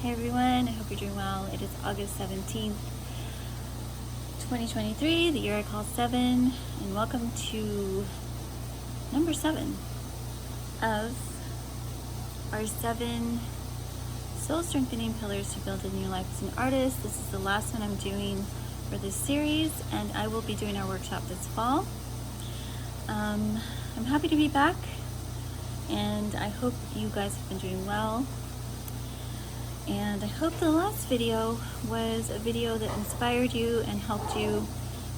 Hey everyone, I hope you're doing well. It is August 17th, 2023, the year I call 7, and welcome to number 7 of our 7 soul strengthening pillars to build in your life as an artist. This is the last one I'm doing for this series, and I will be doing our workshop this fall. I'm happy to be back, and I hope you guys have been doing well. And I hope the last video was a video that inspired you and helped you.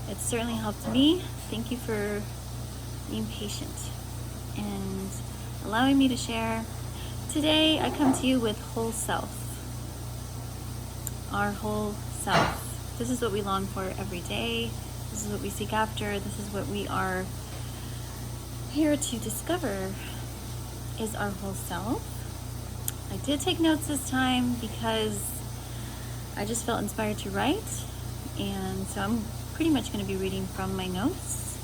It certainly helped me. Thank you for being patient and allowing me to share. Today I come to you with whole self. Our whole self. This is what we long for every day. This is what we seek after. This is what we are here to discover, is our whole self. I did take notes this time because I just felt inspired to write, and so I'm pretty much going to be reading from my notes.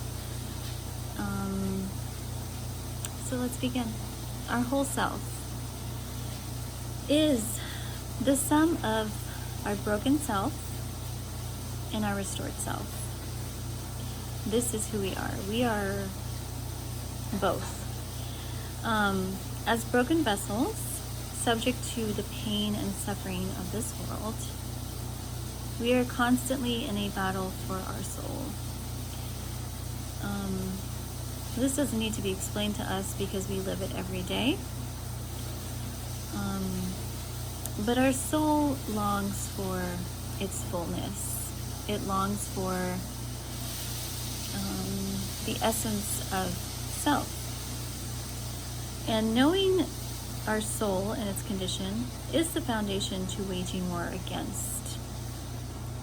So let's begin. Our whole self is the sum of our broken self and our restored self. This is who we are. We are both. As broken vessels, subject to the pain and suffering of this world, we are constantly in a battle for our soul. This doesn't need to be explained to us because we live it every day. But our soul longs for its fullness. It longs for the essence of self. And knowing our soul and its condition is the foundation to waging war against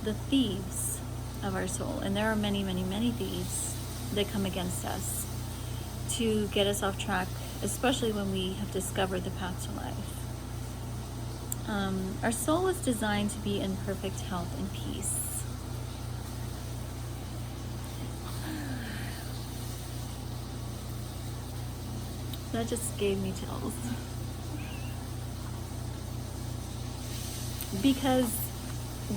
the thieves of our soul. And there are many, many, many thieves that come against us to get us off track, especially when we have discovered the path to life. Our soul is designed to be in perfect health and peace. That just gave me chills. Because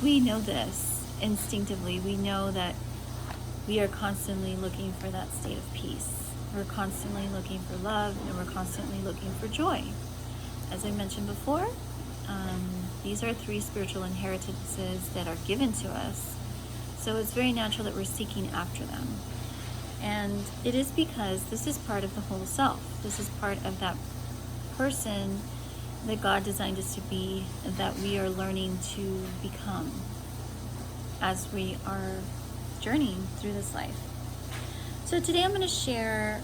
we know this instinctively. We know that we are constantly looking for that state of peace. We're constantly looking for love, and we're constantly looking for joy. As I mentioned before, these are 3 spiritual inheritances that are given to us. So it's very natural that we're seeking after them. And it is because this is part of the whole self. This is part of that person that God designed us to be, that we are learning to become as we are journeying through this life. So today I'm going to share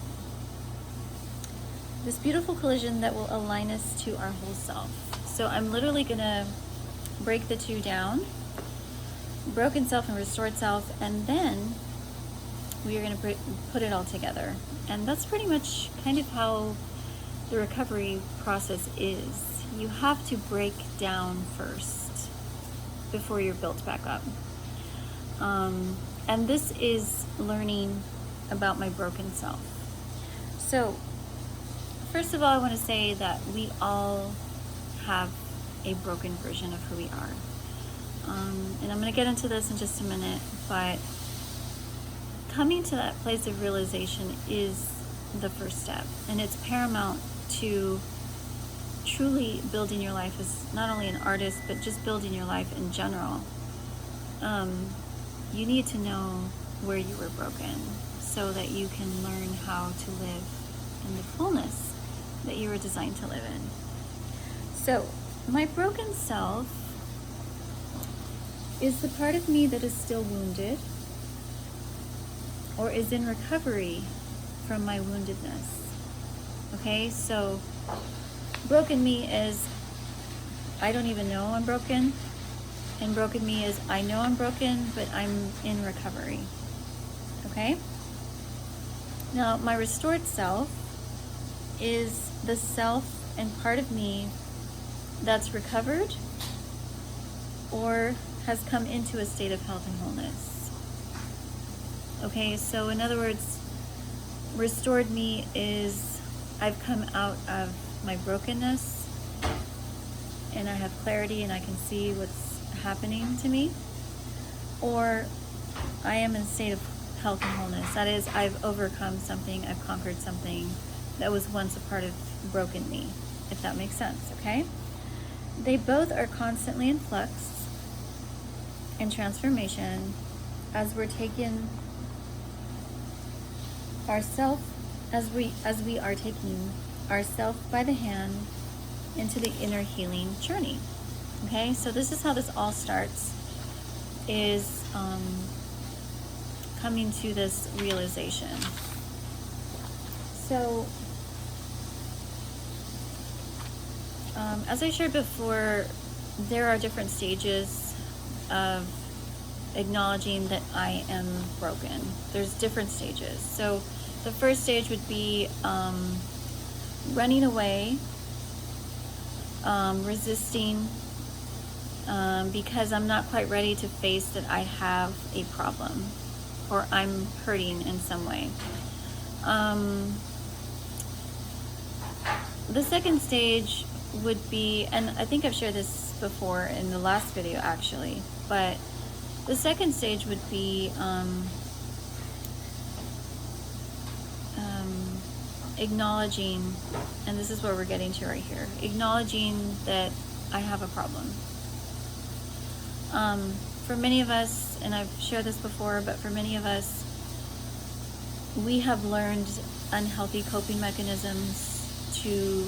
this beautiful collision that will align us to our whole self. So I'm literally going to break the 2 down, broken self and restored self, and then we are going to put it all together. And that's pretty much kind of how the recovery process is. You have to break down first before you're built back up. And this is learning about my broken self. So first of all, I want to say that we all have a broken version of who we are. And I'm going to get into this in just a minute, but coming to that place of realization is the first step, and it's paramount to truly building your life as not only an artist, but just building your life in general. You need to know where you were broken so that you can learn how to live in the fullness that you were designed to live in. So my broken self is the part of me that is still wounded or is in recovery from my woundedness. Okay, so broken me is I don't even know I'm broken, and broken me is I know I'm broken, but I'm in recovery. Okay? Now, my restored self is the self and part of me that's recovered or has come into a state of health and wholeness. Okay, so in other words, restored me is I've come out of my brokenness and I have clarity and I can see what's happening to me, or I am in a state of health and wholeness. That is, I've overcome something, I've conquered something that was once a part of broken me, if that makes sense, okay? They both are constantly in flux and transformation as we're taking ourself, as we are taking ourself by the hand into the inner healing journey. Okay, so this is how this all starts, is coming to this realization. So as I shared before, there are different stages of acknowledging that I am broken. There's different stages. So the first stage would be running away, resisting, because I'm not quite ready to face that I have a problem or I'm hurting in some way. The second stage would be, and I think I've shared this before in the last video actually, but the second stage would be acknowledging, and this is where we're getting to right here, acknowledging that I have a problem. For many of us, and I've shared this before, but for many of us, we have learned unhealthy coping mechanisms to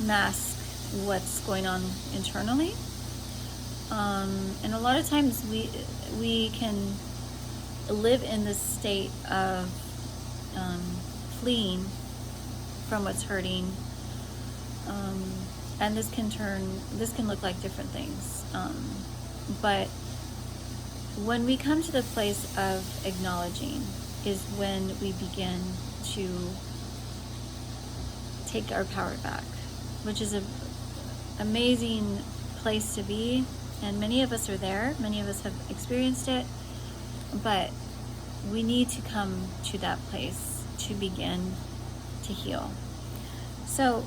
mask what's going on internally. And a lot of times we can live in this state of fleeing from what's hurting, and this can look like different things. But when we come to the place of acknowledging is when we begin to take our power back, which is an amazing place to be. And many of us are there. Many of us have experienced it. But we need to come to that place to begin to heal. So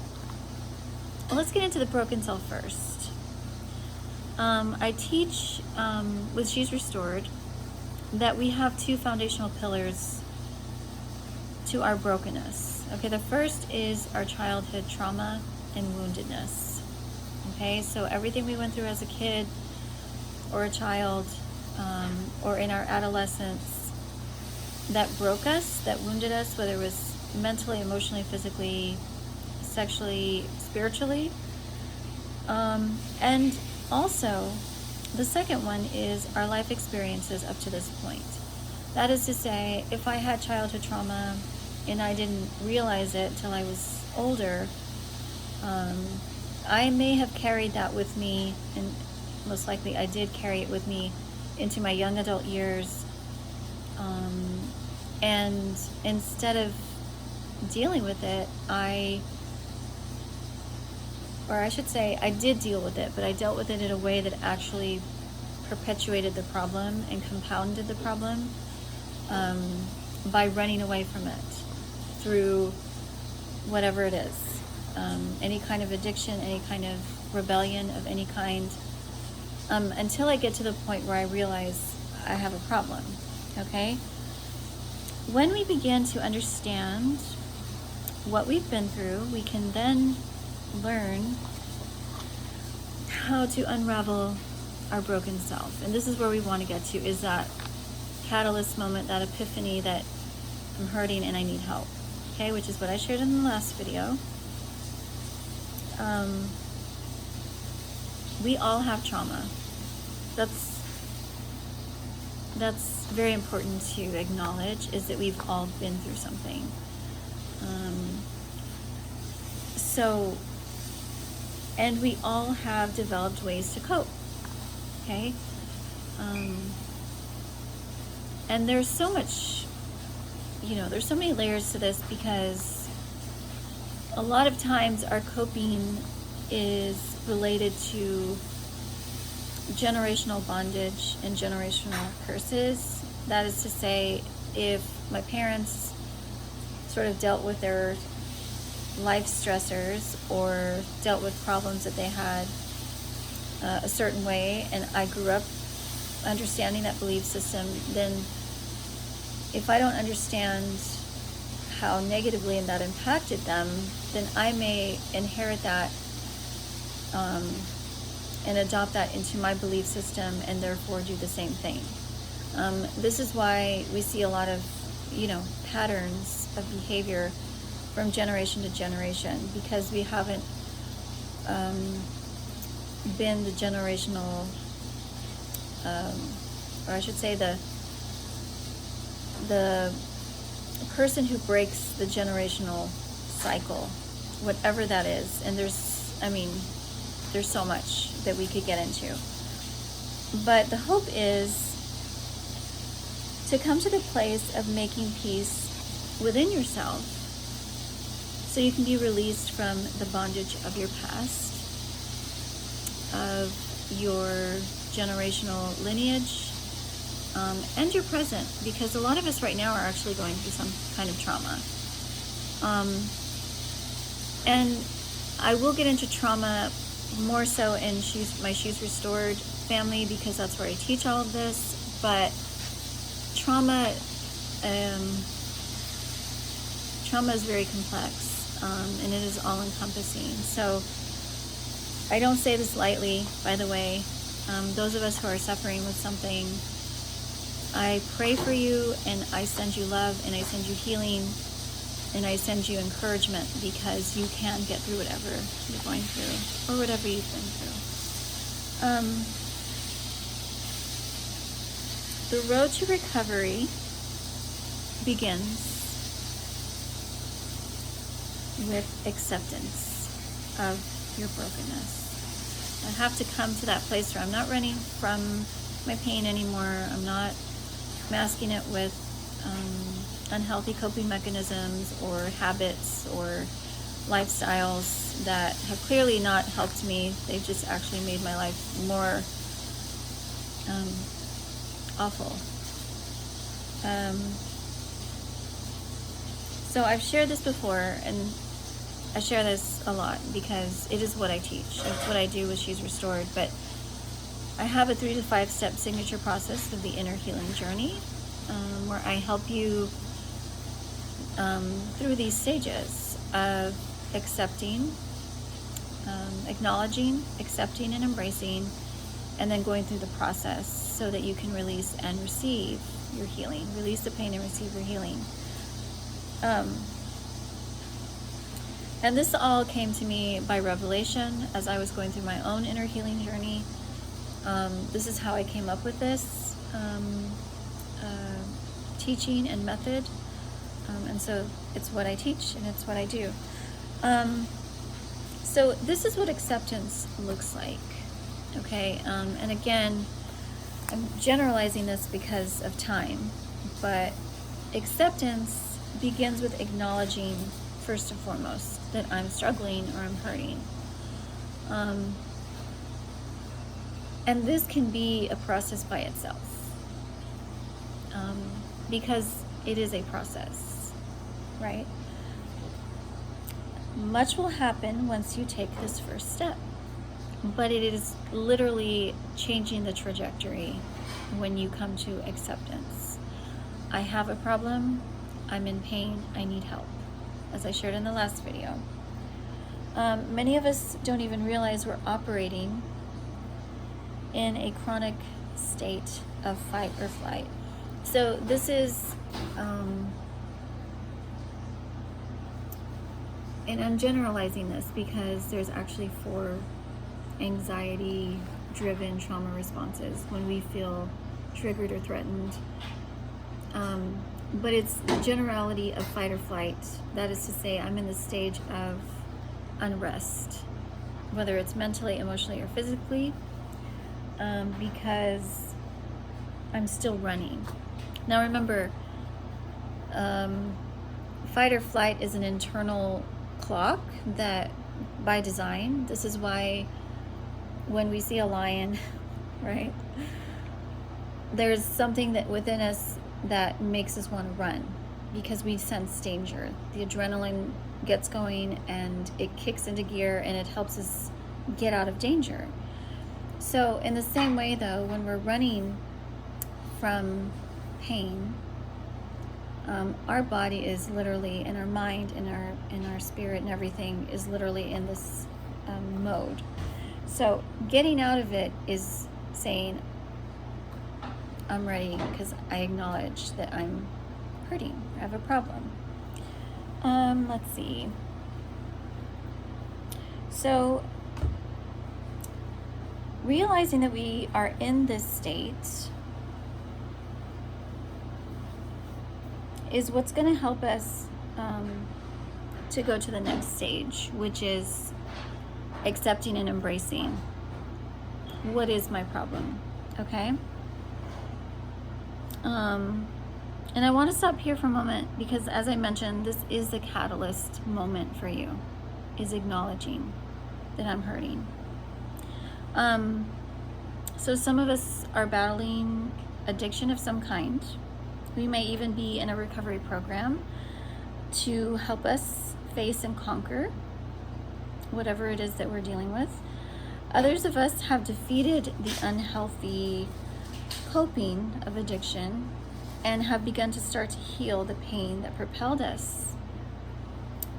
let's get into the broken self first. I teach with She's Restored that we have two foundational pillars to our brokenness. Okay, the first is our childhood trauma and woundedness. Okay, so everything we went through as a kid or a child, or in our adolescence, that broke us, that wounded us, whether it was mentally, emotionally, physically, sexually, spiritually. And also, the second one is our life experiences up to this point. That is to say, if I had childhood trauma and I didn't realize it till I was older, I may have carried that with me, and most likely I did carry it with me into my young adult years. And instead of dealing with it, I did deal with it, but I dealt with it in a way that actually perpetuated the problem and compounded the problem, by running away from it through whatever it is, any kind of addiction, any kind of rebellion of any kind, until I get to the point where I realize I have a problem. Okay? When we begin to understand what we've been through, we can then learn how to unravel our broken self. And this is where we want to get to, is that catalyst moment, that epiphany that I'm hurting and I need help. Okay, which is what I shared in the last video. We all have trauma. That's very important to acknowledge, is that we've all been through something. And we all have developed ways to cope. Okay? And there's so much, there's so many layers to this, because a lot of times our coping is related to generational bondage and generational curses. That is to say, if my parents sort of dealt with their life stressors or dealt with problems that they had a certain way, and I grew up understanding that belief system, then if I don't understand how negatively that impacted them, then I may inherit that and adopt that into my belief system, and therefore do the same thing. This is why we see a lot of, patterns of behavior from generation to generation, because we haven't been the generational, or I should say the person who breaks the generational cycle, whatever that is. And there's so much that we could get into. But the hope is to come to the place of making peace within yourself so you can be released from the bondage of your past, of your generational lineage, and your present, because a lot of us right now are actually going through some kind of trauma. And I will get into trauma more so in my She's Restored family, because that's where I teach all of this. But trauma is very complex, and it is all encompassing. So I don't say this lightly, by the way. Those of us who are suffering with something, I pray for you, and I send you love, and I send you healing, and I send you encouragement, because you can get through whatever you're going through, or whatever you've been through. The road to recovery begins with acceptance of your brokenness. I have to come to that place where I'm not running from my pain anymore. I'm not masking it with unhealthy coping mechanisms or habits or lifestyles that have clearly not helped me. They've just actually made my life more awful. So I've shared this before, and I share this a lot because it is what I teach. It's what I do with She's Restored. But I have a 3 to 5 step signature process of the inner healing journey, where I help you through these stages of accepting, acknowledging, accepting, and embracing, and then going through the process so that you can release and receive your healing. Release the pain and receive your healing. And this all came to me by revelation as I was going through my own inner healing journey. This is how I came up with this teaching and method. And so it's what I teach, and it's what I do. So this is what acceptance looks like. Okay, and again, I'm generalizing this because of time, but acceptance begins with acknowledging, first and foremost, that I'm struggling or I'm hurting. And this can be a process by itself, because it is a process, right? Much will happen once you take this first step, but it is literally changing the trajectory when you come to acceptance. I have a problem, I'm in pain, I need help, as I shared in the last video. Many of us don't even realize we're operating in a chronic state of fight or flight. So this is, and I'm generalizing this because there's actually 4 anxiety-driven trauma responses when we feel triggered or threatened. But it's the generality of fight or flight. That is to say, I'm in the stage of unrest, whether it's mentally, emotionally, or physically, because I'm still running. Now remember, fight or flight is an internal clock that, by design, this is why when we see a lion, right, there's something that within us that makes us want to run because we sense danger. The adrenaline gets going and it kicks into gear and it helps us get out of danger. So in the same way, though, when we're running from pain, our body is literally, and our mind and our spirit and everything is literally in this mode. So getting out of it is saying, I'm ready because I acknowledge that I'm hurting. I have a problem. Let's see. So realizing that we are in this state is what's going to help us to go to the next stage, which is accepting and embracing what is my problem. Okay? And I want to stop here for a moment because, as I mentioned, this is the catalyst moment for you, is acknowledging that I'm hurting. So some of us are battling addiction of some kind. We may even be in a recovery program to help us face and conquer whatever it is that we're dealing with. Others of us have defeated the unhealthy coping of addiction and have begun to start to heal the pain that propelled us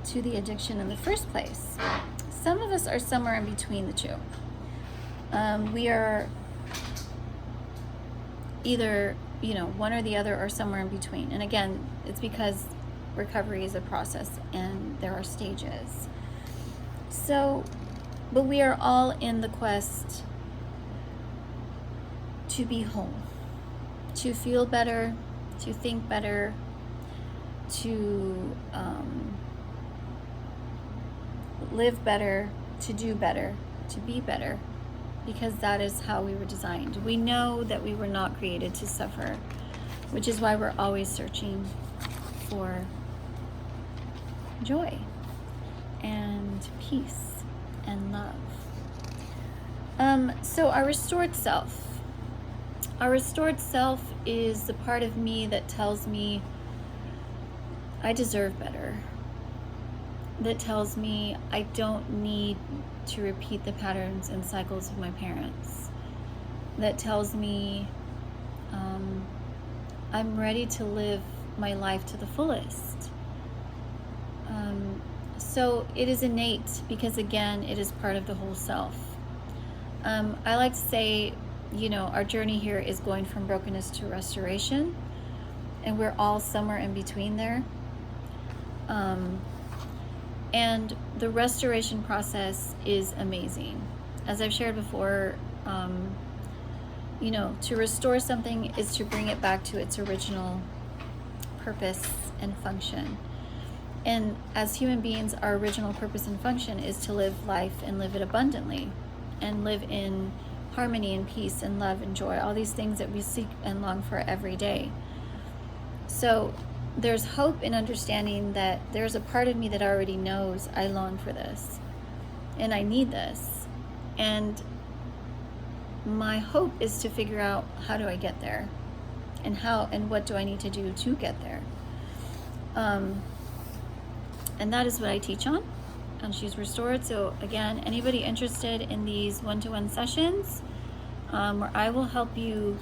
to the addiction in the first place. Some of us are somewhere in between the two. We are either, one or the other, or somewhere in between. And again, it's because recovery is a process and there are stages. So, but we are all in the quest to be whole, to feel better, to think better, to live better, to do better, to be better, because that is how we were designed. We know that we were not created to suffer, which is why we're always searching for joy and peace and love. So our restored self. Our restored self is the part of me that tells me I deserve better. That tells me I don't need to repeat the patterns and cycles of my parents. That tells me I'm ready to live my life to the fullest. So it is innate because, again, it is part of the whole self. I like to say, our journey here is going from brokenness to restoration, and we're all somewhere in between there. And the restoration process is amazing. As I've shared before, to restore something is to bring it back to its original purpose and function. And as human beings, our original purpose and function is to live life and live it abundantly, and live in harmony and peace and love and joy, all these things that we seek and long for every day. So there's hope in understanding that there's a part of me that already knows I long for this and I need this. And my hope is to figure out, how do I get there, and what do I need to do to get there. And that is what I teach on She's Restored. So again, anybody interested in these one-to-one sessions where I will help you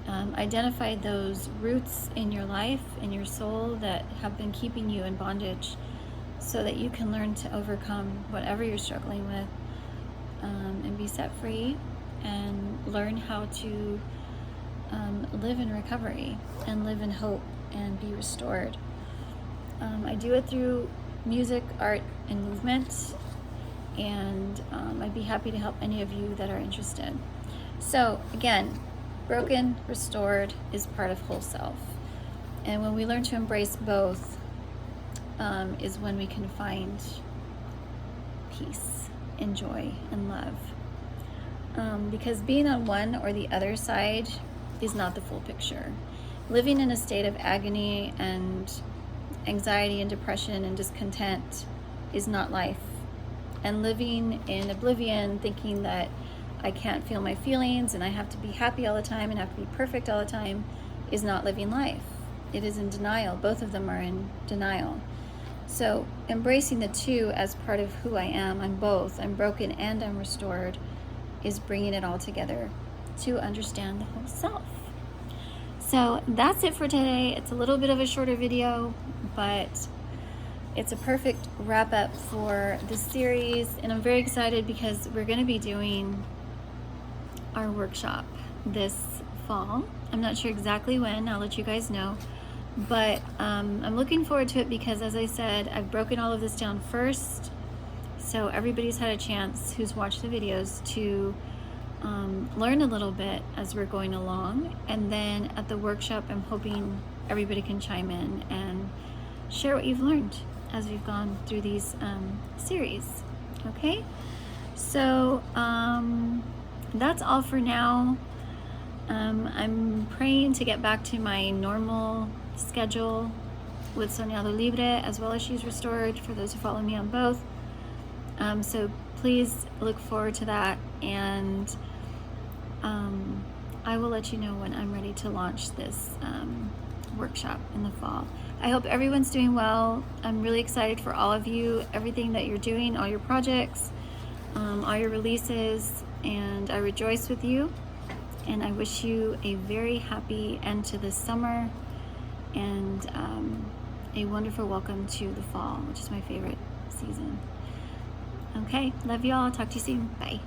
identify those roots in your life, in your soul, that have been keeping you in bondage, so that you can learn to overcome whatever you're struggling with, and be set free and learn how to live in recovery and live in hope and be restored. I do it through music, art, and movement, and I'd be happy to help any of you that are interested. So again, broken, restored is part of whole self. And when we learn to embrace both, is when we can find peace and joy and love. Because being on one or the other side is not the full picture. Living in a state of agony and anxiety and depression and discontent is not life. And living in oblivion, thinking that I can't feel my feelings and I have to be happy all the time and have to be perfect all the time, is not living life. It is in denial. Both of them are in denial. So embracing the two as part of who I am, I'm both. I'm broken and I'm restored, is bringing it all together to understand the whole self. So that's it for today. It's a little bit of a shorter video, but it's a perfect wrap up for the series. And I'm very excited because we're going to be doing our workshop this fall. I'm not sure exactly when. I'll let you guys know. But I'm looking forward to it because, as I said, I've broken all of this down first. So everybody's had a chance who's watched the videos to learn a little bit as we're going along. And then at the workshop, I'm hoping everybody can chime in and share what you've learned as we've gone through these series. Okay? So that's all for now. I'm praying to get back to my normal schedule with Soñado Libre as well as She's Restored, for those who follow me on both. So please look forward to that, and I will let you know when I'm ready to launch this workshop in the fall. I hope everyone's doing well. I'm really excited for all of you, everything that you're doing, all your projects, all your releases, and I rejoice with you. And I wish you a very happy end to the summer and a wonderful welcome to the fall, which is my favorite season. Okay, love you all. Talk to you soon. Bye.